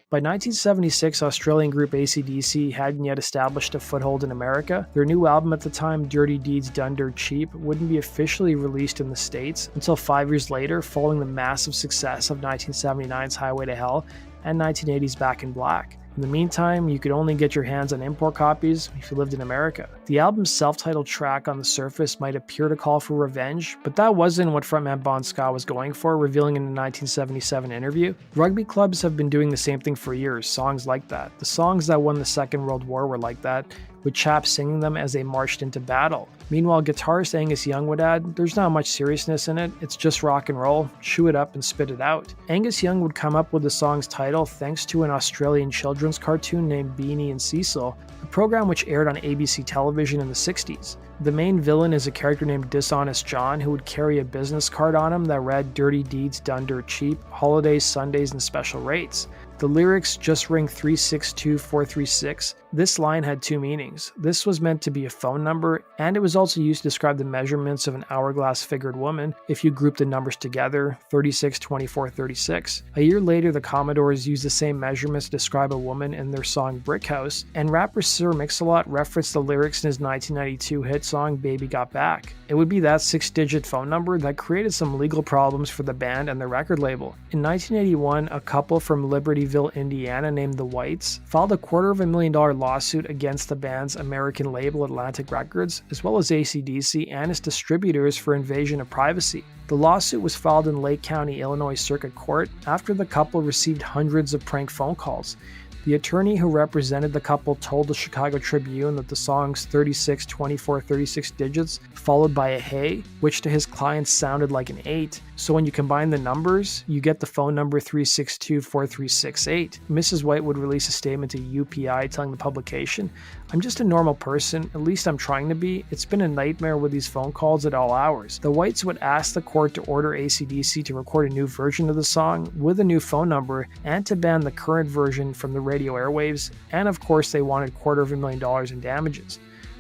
By 1976, Australian group AC/DC hadn't yet established a foothold in America. Their new album at the time, Dirty Deeds Done Dirt Cheap, wouldn't be officially released in the States until 5 years later, following the massive success of 1979's Highway to Hell and 1980's Back in Black. In the meantime, you could only get your hands on import copies if you lived in America. The album's self-titled track on the surface might appear to call for revenge, but that wasn't what frontman Bon Scott was going for, revealing in a 1977 interview. Rugby clubs have been doing the same thing for years, songs like that. The songs that won the Second World War were like that, with chaps singing them as they marched into battle. Meanwhile, guitarist Angus Young would add, "There's not much seriousness in it, it's just rock and roll, chew it up and spit it out." Angus Young would come up with the song's title thanks to an Australian children's cartoon named Beanie and Cecil, a program which aired on ABC television in the 60s. The main villain is a character named Dishonest John who would carry a business card on him that read "Dirty Deeds Done Dirt Cheap, Holidays, Sundays, and Special Rates." The lyrics "just ring 362-436." This line had two meanings. This was meant to be a phone number, and it was also used to describe the measurements of an hourglass-figured woman if you group the numbers together, 36, 24, 36. A year later, the Commodores used the same measurements to describe a woman in their song Brick House, and rapper Sir Mix-a-Lot referenced the lyrics in his 1992 hit song Baby Got Back. It would be that 6-digit phone number that created some legal problems for the band and their record label. In 1981, a couple from Libertyville, Indiana named the Whites filed a $250,000 lawsuit against the band's American label Atlantic Records, as well as AC/DC and its distributors for invasion of privacy. The lawsuit was filed in Lake County, Illinois Circuit Court after the couple received hundreds of prank phone calls. The attorney who represented the couple told the Chicago Tribune that the song's 36, 24, 36 digits followed by a hey, which to his clients sounded like an 8. So when you combine the numbers, you get the phone number 362-4368. Mrs. White would release a statement to UPI telling the publication, "I'm just a normal person, at least I'm trying to be. It's been a nightmare with these phone calls at all hours." The Whites would ask the court to order AC/DC to record a new version of the song with a new phone number and to ban the current version from the radio airwaves, and of course they wanted $250,000 in damages.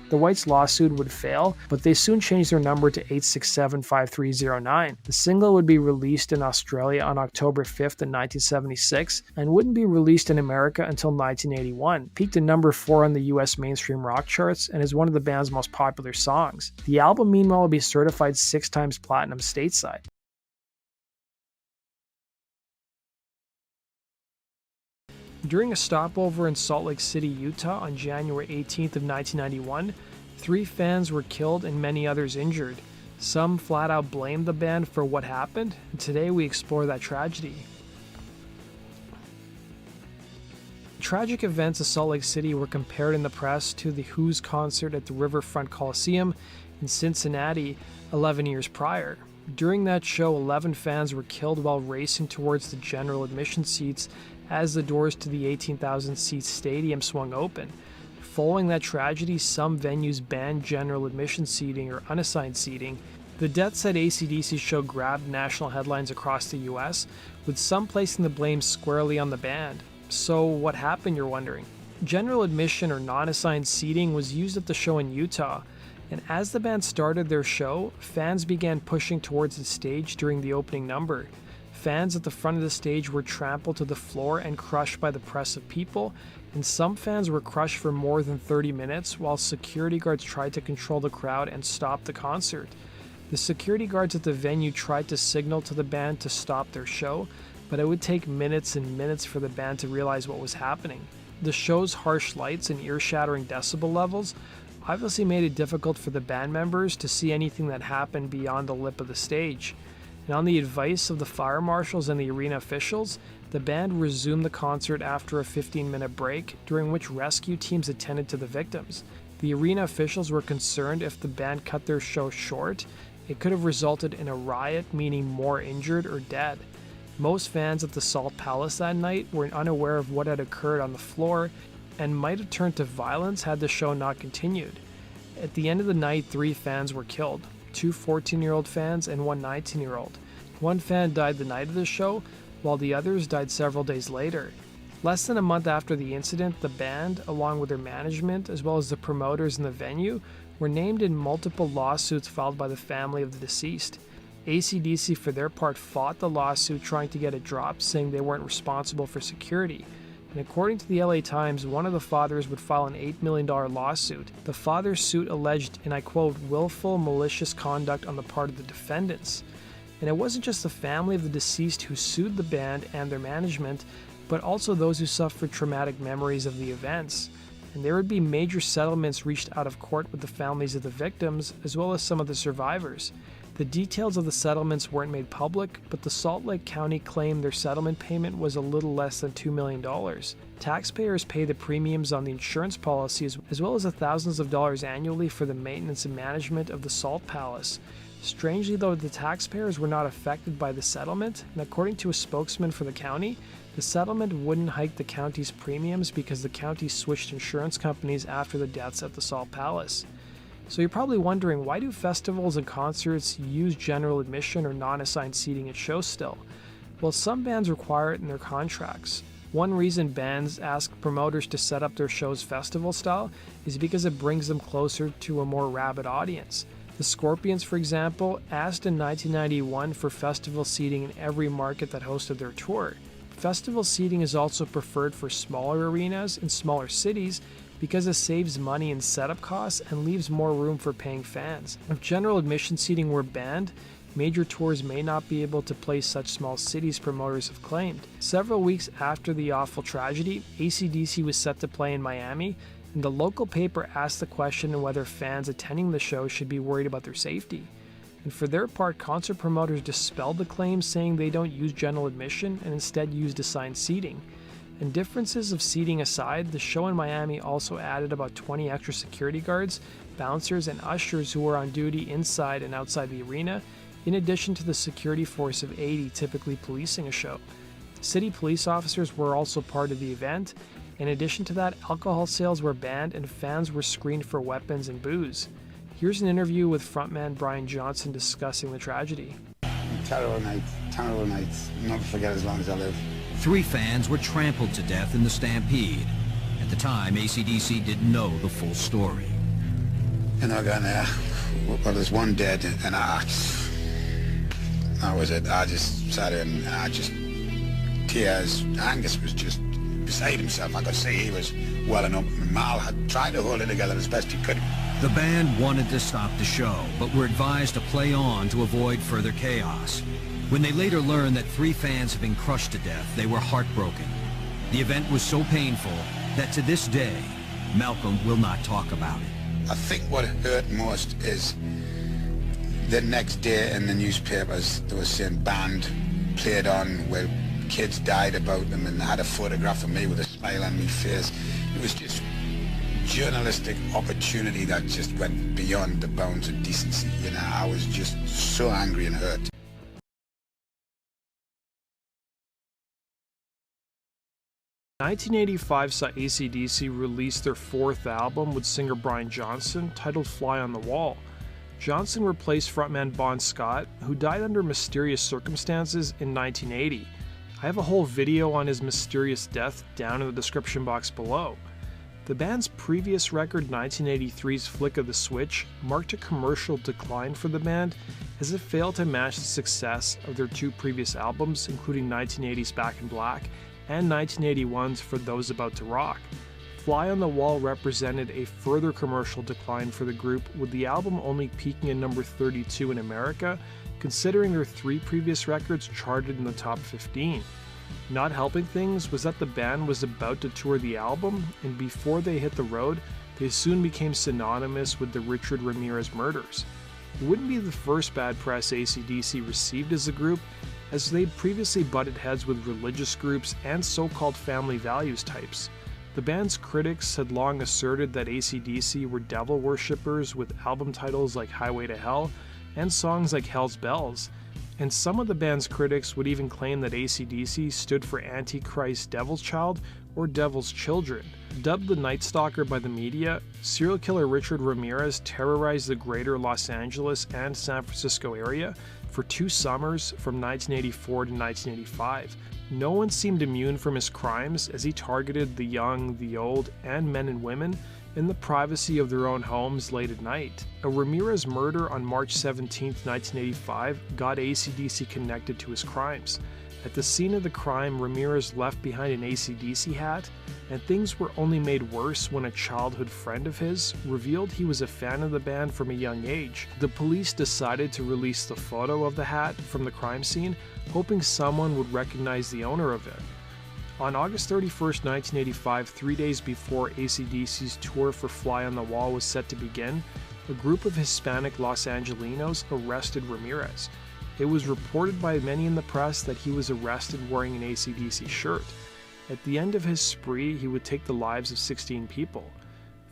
The Whites' lawsuit would fail, but they soon changed their number to 867-5309. The single would be released in Australia on October 5th in 1976 and wouldn't be released in America until 1981. Peaked at number 4 on the US mainstream rock charts and is one of the band's most popular songs. The album, meanwhile, will be certified 6 times platinum stateside. During a stopover in Salt Lake City, Utah on January 18th of 1991, 3 fans were killed and many others injured. Some flat out blamed the band for what happened, and today we explore that tragedy. Tragic events of Salt Lake City were compared in the press to the Who's concert at the Riverfront Coliseum in Cincinnati 11 years prior. During that show, 11 fans were killed while racing towards the general admission seats as the doors to the 18,000-seat stadium swung open. Following that tragedy, some venues banned general admission seating or unassigned seating. The deaths at AC/DC show grabbed national headlines across the US, with some placing the blame squarely on the band. So what happened, you're wondering? General admission or non-assigned seating was used at the show in Utah, and as the band started their show, fans began pushing towards the stage during the opening number. Fans at the front of the stage were trampled to the floor and crushed by the press of people, and some fans were crushed for more than 30 minutes while security guards tried to control the crowd and stop the concert. The security guards at the venue tried to signal to the band to stop their show, but it would take minutes and minutes for the band to realize what was happening. The show's harsh lights and ear-shattering decibel levels obviously made it difficult for the band members to see anything that happened beyond the lip of the stage. And on the advice of the fire marshals and the arena officials, the band resumed the concert after a 15-minute break, during which rescue teams attended to the victims. The arena officials were concerned if the band cut their show short, it could have resulted in a riot, meaning more injured or dead. Most fans at the Salt Palace that night were unaware of what had occurred on the floor and might have turned to violence had the show not continued. At the end of the night, 3 fans were killed. 2 14-year-old fans and 1 19-year-old. 1 fan died the night of the show, while the others died several days later. Less than a month after the incident, the band, along with their management, as well as the promoters in the venue, were named in multiple lawsuits filed by the family of the deceased. AC/DC, for their part, fought the lawsuit, trying to get it dropped, saying they weren't responsible for security. And according to the LA Times, one of the fathers would file an $8 million lawsuit. The father's suit alleged, and I quote, willful, malicious conduct on the part of the defendants. And it wasn't just the family of the deceased who sued the band and their management, but also those who suffered traumatic memories of the events. And there would be major settlements reached out of court with the families of the victims, as well as some of the survivors. The details of the settlements weren't made public, but the Salt Lake County claimed their settlement payment was a little less than $2 million. Taxpayers pay the premiums on the insurance policies, as well as the thousands of dollars annually for the maintenance and management of the Salt Palace. Strangely though, the taxpayers were not affected by the settlement, and according to a spokesman for the county, the settlement wouldn't hike the county's premiums because the county switched insurance companies after the deaths at the Salt Palace. So you're probably wondering, why do festivals and concerts use general admission or non-assigned seating at shows still? Well, some bands require it in their contracts. One reason bands ask promoters to set up their shows festival style is because it brings them closer to a more rabid audience. The Scorpions, for example, asked in 1991 for festival seating in every market that hosted their tour. Festival seating is also preferred for smaller arenas in smaller cities because it saves money in setup costs and leaves more room for paying fans. If general admission seating were banned, major tours may not be able to play such small cities, promoters have claimed. Several weeks after the awful tragedy, AC/DC was set to play in Miami, and the local paper asked the question whether fans attending the show should be worried about their safety. And for their part, concert promoters dispelled the claims, saying they don't use general admission and instead used assigned seating. And differences of seating aside, the show in Miami also added about 20 extra security guards, bouncers, and ushers who were on duty inside and outside the arena, in addition to the security force of 80 typically policing a show. City police officers were also part of the event. In addition to that, alcohol sales were banned and fans were screened for weapons and booze. Here's an interview with frontman Brian Johnson discussing the tragedy. Terrible nights. Never forget as long as I live. 3 fans were trampled to death in the stampede. At the time, AC/DC didn't know the full story. And I got there. Well, there's one dead, and that was it. I just sat there and tears. Angus was just beside himself. I could see he was welling up. Mal had tried to hold it together as best he could. The band wanted to stop the show, but were advised to play on to avoid further chaos. When they later learned that 3 fans had been crushed to death, they were heartbroken. The event was so painful that to this day, Malcolm will not talk about it. I think what hurt most is the next day in the newspapers, they were saying band played on where kids died about them, and they had a photograph of me with a smile on my face. It was just journalistic opportunity that just went beyond the bounds of decency. You know, I was just so angry and hurt. 1985 saw AC/DC release their 4th album with singer Brian Johnson, titled Fly on the Wall. Johnson replaced frontman Bon Scott, who died under mysterious circumstances in 1980. I have a whole video on his mysterious death down in the description box below. The band's previous record, 1983's Flick of the Switch, marked a commercial decline for the band as it failed to match the success of their 2 previous albums, including 1980's Back in Black and 1981's For Those About to Rock. Fly on the Wall represented a further commercial decline for the group, with the album only peaking at number 32 in America, considering their 3 previous records charted in the top 15. Not helping things was that the band was about to tour the album, and before they hit the road, they soon became synonymous with the Richard Ramirez murders. It wouldn't be the first bad press AC/DC received as a group, as they'd previously butted heads with religious groups and so-called family values types. The band's critics had long asserted that AC/DC were devil worshippers with album titles like Highway to Hell and songs like Hell's Bells, and some of the band's critics would even claim that AC/DC stood for Antichrist Devil's Child or Devil's Children. Dubbed the Night Stalker by the media, serial killer Richard Ramirez terrorized the greater Los Angeles and San Francisco area for 2 summers from 1984 to 1985. No one seemed immune from his crimes, as he targeted the young, the old, and men and women in the privacy of their own homes late at night. A Ramirez murder on March 17, 1985 got AC/DC connected to his crimes. At the scene of the crime, Ramirez left behind an AC/DC hat, and things were only made worse when a childhood friend of his revealed he was a fan of the band from a young age. The police decided to release the photo of the hat from the crime scene, hoping someone would recognize the owner of it. On August 31st, 1985, 3 days before AC/DC's tour for Fly on the Wall was set to begin, a group of Hispanic Los Angelinos arrested Ramirez. It was reported by many in the press that he was arrested wearing an AC/DC shirt. At the end of his spree, he would take the lives of 16 people.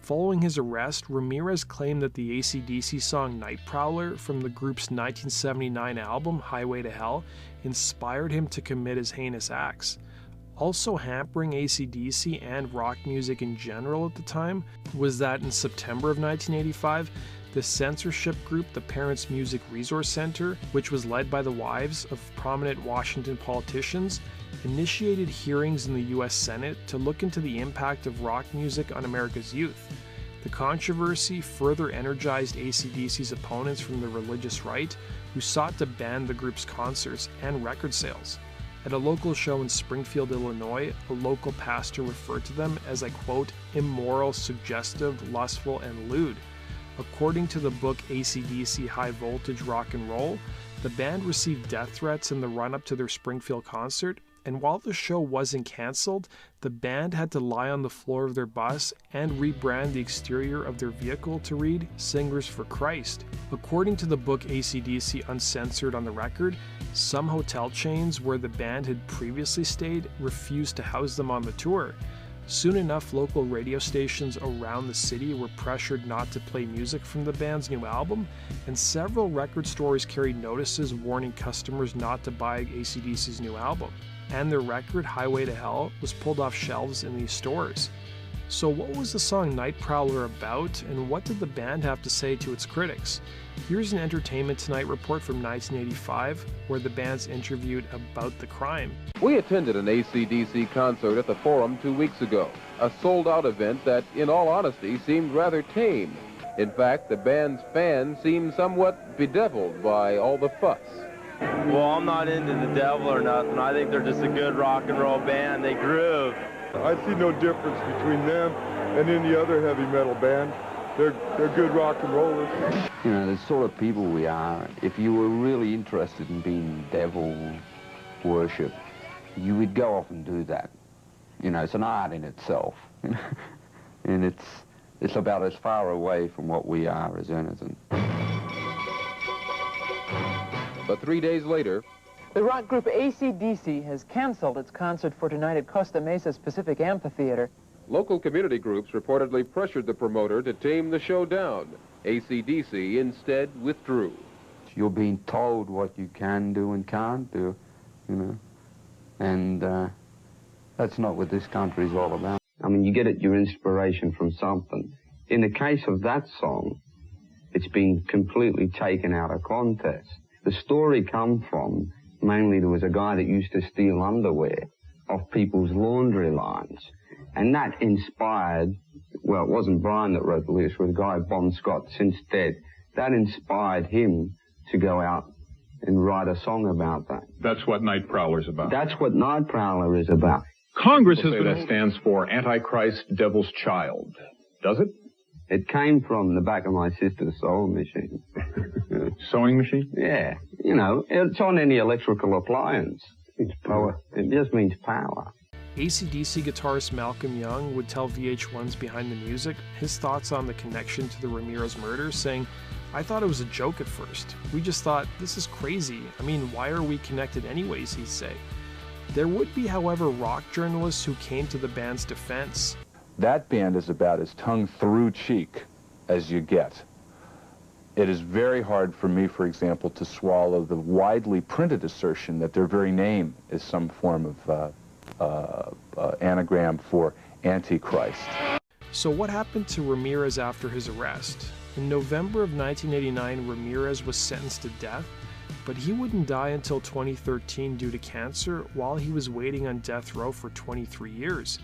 Following his arrest, Ramirez claimed that the AC/DC song Night Prowler from the group's 1979 album Highway to Hell inspired him to commit his heinous acts. Also hampering AC/DC and rock music in general at the time was that in September of 1985, the censorship group the Parents Music Resource Center, which was led by the wives of prominent Washington politicians, initiated hearings in the US Senate to look into the impact of rock music on America's youth. The controversy further energized AC/DC's opponents from the religious right, who sought to ban the group's concerts and record sales. At a local show in Springfield, Illinois, a local pastor referred to them as, I quote, immoral, suggestive, lustful, and lewd. According to the book AC/DC High Voltage Rock and Roll, the band received death threats in the run-up to their Springfield concert, and while the show wasn't cancelled, the band had to lie on the floor of their bus and rebrand the exterior of their vehicle to read Singers for Christ. According to the book AC/DC Uncensored on the Record, some hotel chains where the band had previously stayed refused to house them on the tour. Soon enough, local radio stations around the city were pressured not to play music from the band's new album, and several record stores carried notices warning customers not to buy AC/DC's new album. And their record, Highway to Hell, was pulled off shelves in these stores. So what was the song Night Prowler about, and what did the band have to say to its critics? Here's an Entertainment Tonight report from 1985, where the band's interviewed about the crime. We attended an AC/DC concert at the Forum 2 weeks ago, a sold-out event that, in all honesty, seemed rather tame. In fact, the band's fans seemed somewhat bedeviled by all the fuss. Well, I'm not into the devil or nothing. I think they're just a good rock and roll band. They groove. I see no difference between them and any other heavy metal band. They're good rock and rollers. You know, the sort of people we are, if you were really interested in being devil worship, you would go off and do that. You know, it's an art in itself. And it's about as far away from what we are as anything. But 3 days later, the rock group AC/DC has canceled its concert for tonight at Costa Mesa's Pacific Amphitheater. local community groups reportedly pressured the promoter to tame the show down. AC/DC instead withdrew. You're being told what you can do and can't do, you know, and that's not what this country's all about. I mean, you get your inspiration from something. In the case of that song, it's been completely taken out of context. The story come from, mainly there was a guy that used to steal underwear off people's laundry lines. And that inspired, well, it wasn't Brian that wrote the lyrics, it was a guy, Bon Scott, since dead. That inspired him to go out and write a song about that. That's what Night Prowler's about. That's what Night Prowler is about. Congress has been... That stands for Antichrist Devil's Child. Does it? It came from the back of my sister's sewing machine. Sewing machine? Yeah. You know, it's on any electrical appliance. It's power. It just means power. AC/DC guitarist Malcolm Young would tell VH1's Behind the Music his thoughts on the connection to the Ramirez murder, saying, "I thought it was a joke at first. We just thought, this is crazy. I mean, why are we connected anyways," he'd say. There would be, however, rock journalists who came to the band's defense. That band is about as tongue-through-cheek as you get. It is very hard for me, for example, to swallow the widely printed assertion that their very name is some form of anagram for Antichrist. So what happened to Ramirez after his arrest? In November of 1989, Ramirez was sentenced to death, but he wouldn't die until 2013 due to cancer while he was waiting on death row for 23 years.